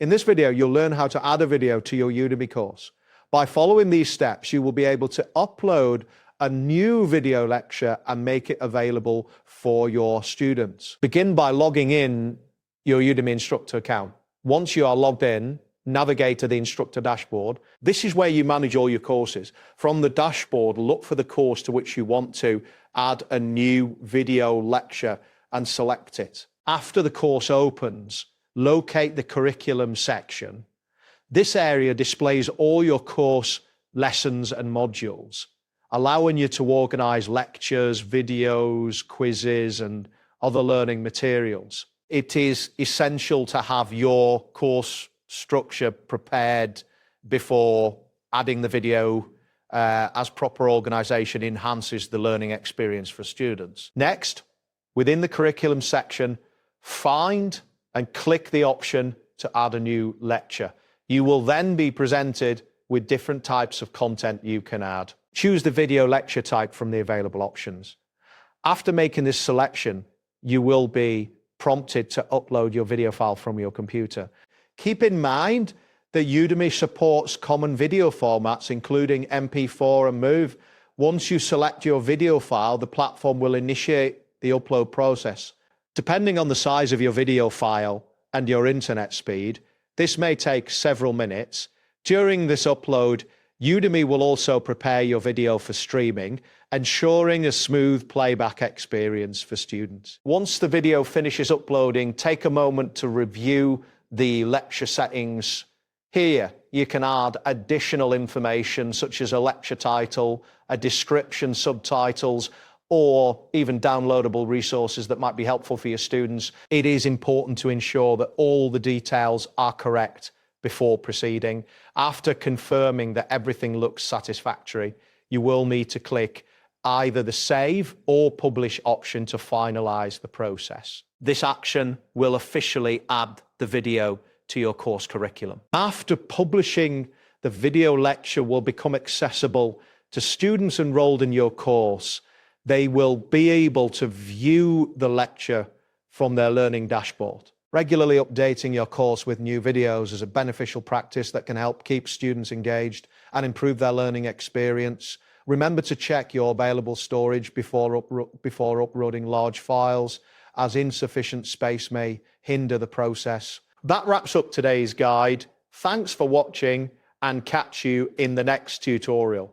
In this video, you'll learn how to add a video to your Udemy course. By following these steps, you will be able to upload a new video lecture and make it available for your students. Begin by logging in your Udemy instructor account. Once you are logged in, navigate to the instructor dashboard. This is where you manage all your courses. From the dashboard, look for the course to which you want to add a new video lecture and select it. After the course opens, locate the curriculum section. This area displays all your course lessons and modules, allowing you to organize lectures, videos, quizzes, and other learning materials. It is essential to have your course structure prepared before adding the video, as proper organization enhances the learning experience for students. Next, within the curriculum section, find and click the option to add a new lecture. You will then be presented with different types of content you can add. Choose the video lecture type from the available options. After making this selection, you will be prompted to upload your video file from your computer. Keep in mind that Udemy supports common video formats, including MP4 and MOV. Once you select your video file, the platform will initiate the upload process. Depending on the size of your video file and your internet speed, this may take several minutes. During this upload, Udemy will also prepare your video for streaming, ensuring a smooth playback experience for students. Once the video finishes uploading, take a moment to review the lecture settings. Here, you can add additional information such as a lecture title, a description, subtitles, or even downloadable resources that might be helpful for your students. It is important to ensure that all the details are correct before proceeding. After confirming that everything looks satisfactory, you will need to click either the Save or Publish option to finalize the process. This action will officially add the video to your course curriculum. After publishing, the video lecture will become accessible to students enrolled in your course. They will be able to view the lecture from their learning dashboard. Regularly updating your course with new videos is a beneficial practice that can help keep students engaged and improve their learning experience. Remember to check your available storage before uploading large files, as insufficient space may hinder the process. That wraps up today's guide. Thanks for watching, and catch you in the next tutorial.